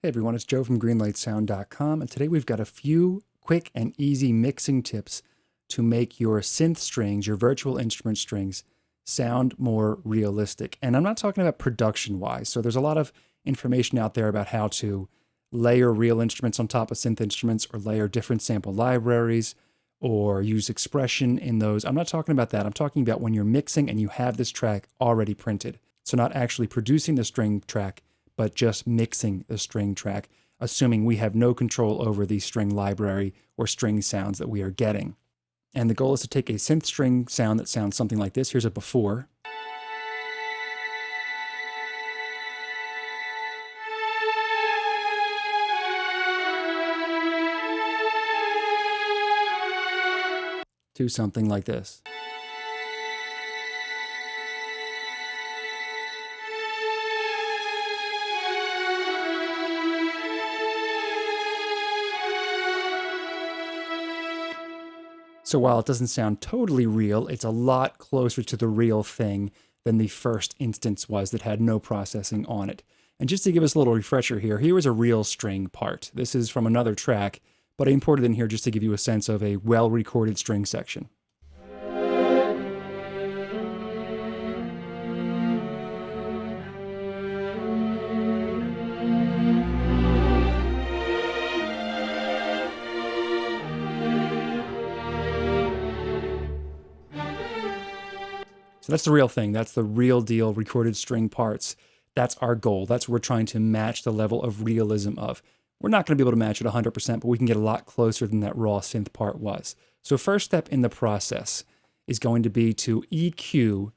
Hey everyone, it's Joe from greenlightsound.com, and today we've got a few quick and easy mixing tips to make your synth strings, your virtual instrument strings, sound more realistic. And I'm not talking about production-wise. So there's a lot of information out there about how to layer real instruments on top of synth instruments or layer different sample libraries or use expression in those. I'm not talking about that. I'm talking about when you're mixing and you have this track already printed. So not actually producing the string track, but just mixing the string track, assuming we have no control over the string library or string sounds that we are getting. And the goal is to take a synth string sound that sounds something like this. Here's a before. To something like this. So while it doesn't sound totally real, it's a lot closer to the real thing than the first instance was that had no processing on it. And just to give us a little refresher here was a real string part. This is from another track, but I imported in here just to give you a sense of a well-recorded string section. So that's the real thing. That's the real deal recorded string parts. That's our goal. That's what we're trying to match the level of realism of. We're not going to be able to match it 100%, but we can get a lot closer than that raw synth part was. So first step in the process is going to be to EQ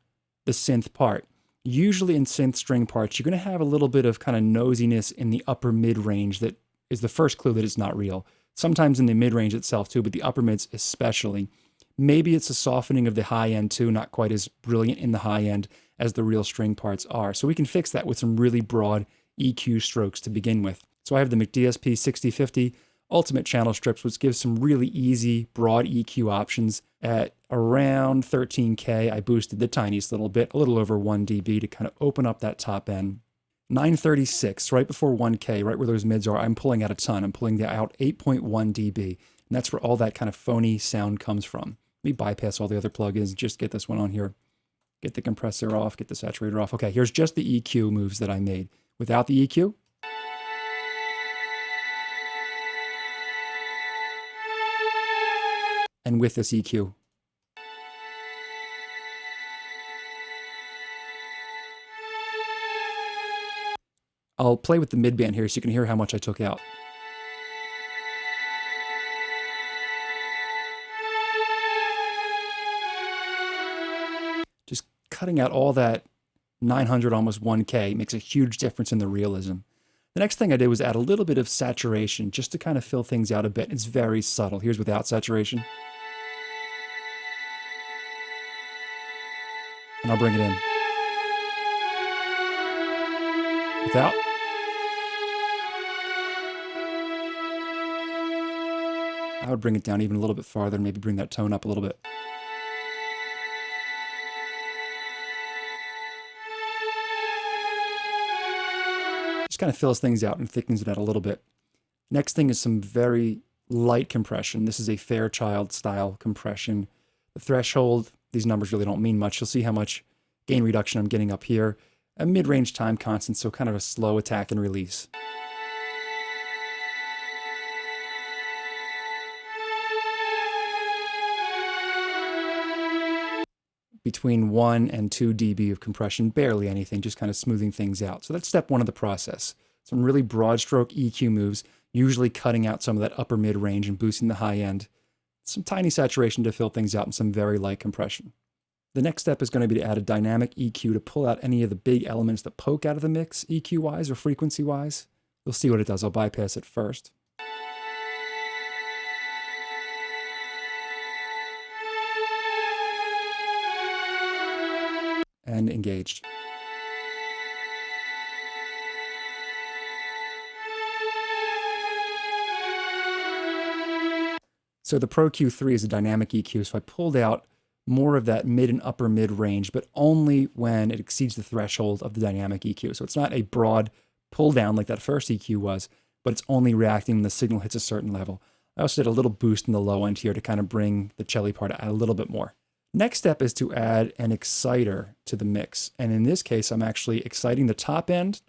the synth part. Usually in synth string parts, you're going to have a little bit of kind of nosiness in the upper mid-range that is the first clue that it's not real. Sometimes in the mid-range itself too, but the upper mids especially. Maybe it's a softening of the high end too, not quite as brilliant in the high end as the real string parts are. So we can fix that with some really broad EQ strokes to begin with. So I have the McDSP 6050 Ultimate Channel Strips, which gives some really easy, broad EQ options. At around 13K, I boosted the tiniest little bit, a little over 1 dB to kind of open up that top end. 936, right before 1K, right where those mids are, I'm pulling out a ton. I'm pulling out 8.1 dB, and that's where all that kind of phony sound comes from. Let me bypass all the other plugins, just get this one on here. Get the compressor off, get the saturator off. Okay, here's just the EQ moves that I made. Without the EQ, and with this EQ. I'll play with the midband here so you can hear how much I took out. Just cutting out all that 900, almost 1K makes a huge difference in the realism. The next thing I did was add a little bit of saturation just to kind of fill things out a bit. It's very subtle. Here's without saturation. And I'll bring it in. Without. I would bring it down even a little bit farther and maybe bring that tone up a little bit. Just kind of fills things out and thickens it out a little bit. Next thing is some very light compression. This is a Fairchild style compression. The threshold, these numbers really don't mean much. You'll see how much gain reduction I'm getting up here. A mid-range time constant, so kind of a slow attack and release. Between 1 and 2 dB of compression, barely anything, just kind of smoothing things out. So that's step one of the process. Some really broad stroke EQ moves, usually cutting out some of that upper mid-range and boosting the high end. Some tiny saturation to fill things out and some very light compression. The next step is going to be to add a dynamic EQ to pull out any of the big elements that poke out of the mix, EQ-wise or frequency-wise. You'll see what it does. I'll bypass it first. And engaged. So the Pro Q3 is a dynamic EQ, so I pulled out more of that mid and upper mid range, but only when it exceeds the threshold of the dynamic EQ. So it's not a broad pull down like that first EQ was, but it's only reacting when the signal hits a certain level. I also did a little boost in the low end here to kind of bring the cello part out a little bit more. Next step is to add an exciter to the mix. And in this case, I'm actually exciting the top end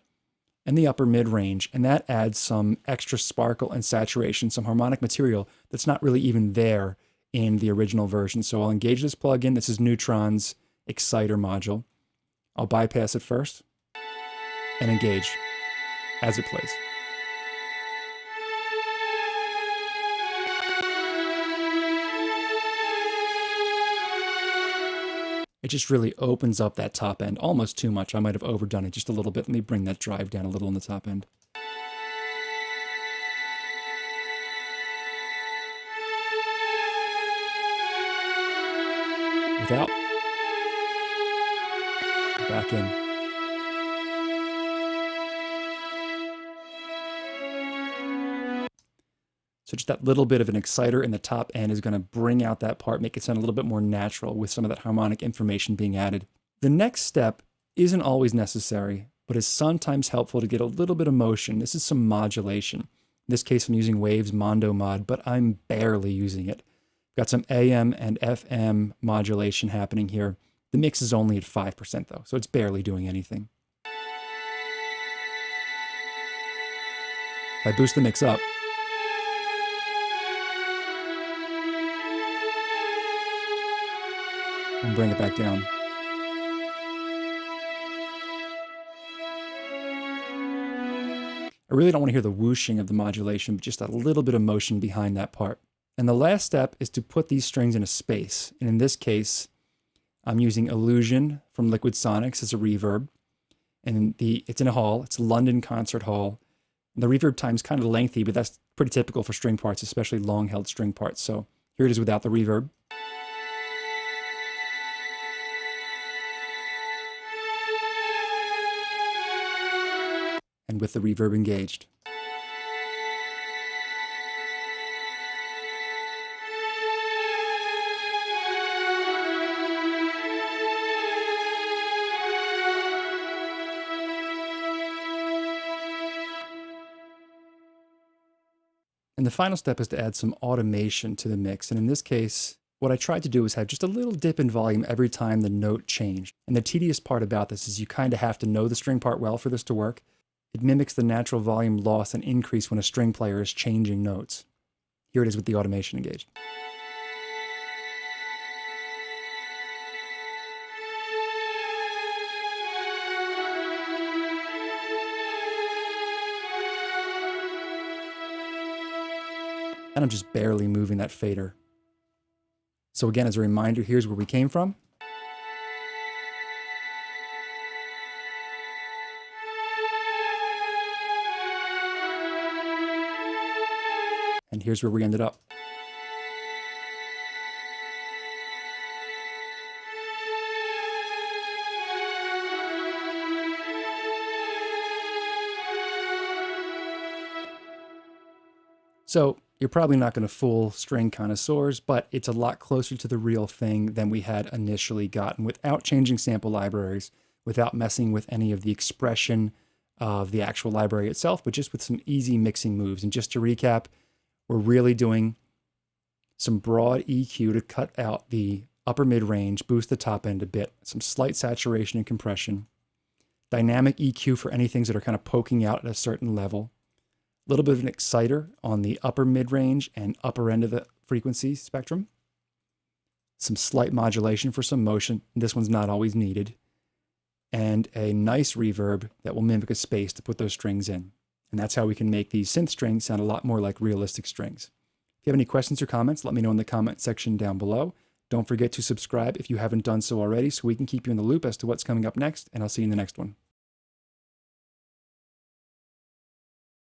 and the upper mid range, and that adds some extra sparkle and saturation, some harmonic material that's not really even there in the original version. So I'll engage this plugin. This is Neutron's exciter module. I'll bypass it first and engage as it plays. It just really opens up that top end almost too much. I might have overdone it just a little bit. Let me bring that drive down a little on the top end. Without. Back in. So just that little bit of an exciter in the top end is going to bring out that part, make it sound a little bit more natural with some of that harmonic information being added. The next step isn't always necessary, but is sometimes helpful to get a little bit of motion. This is some modulation. In this case, I'm using Waves Mondo Mod, but I'm barely using it. Got some AM and FM modulation happening here. The mix is only at 5% though, so it's barely doing anything. If I boost the mix up, and bring it back down. I really don't want to hear the whooshing of the modulation, but just a little bit of motion behind that part. And the last step is to put these strings in a space. And in this case, I'm using Illusion from Liquid Sonics as a reverb. And it's in a hall. It's London Concert Hall. And the reverb time's kind of lengthy, but that's pretty typical for string parts, especially long-held string parts. So here it is without the reverb. And with the reverb engaged. And the final step is to add some automation to the mix. And in this case, what I tried to do is have just a little dip in volume every time the note changed. And the tedious part about this is you kind of have to know the string part well for this to work. It mimics the natural volume loss and increase when a string player is changing notes. Here it is with the automation engaged. And I'm just barely moving that fader. So again, as a reminder, here's where we came from. And here's where we ended up. So you're probably not going to fool string connoisseurs, but it's a lot closer to the real thing than we had initially gotten without changing sample libraries, without messing with any of the expression of the actual library itself, but just with some easy mixing moves. And just to recap, we're really doing some broad EQ to cut out the upper mid-range, boost the top end a bit, some slight saturation and compression, dynamic EQ for any things that are kind of poking out at a certain level, a little bit of an exciter on the upper mid-range and upper end of the frequency spectrum, some slight modulation for some motion. This one's not always needed, and a nice reverb that will mimic a space to put those strings in. And that's how we can make these synth strings sound a lot more like realistic strings. If you have any questions or comments, let me know in the comment section down below. Don't forget to subscribe if you haven't done so already so we can keep you in the loop as to what's coming up next, and I'll see you in the next one.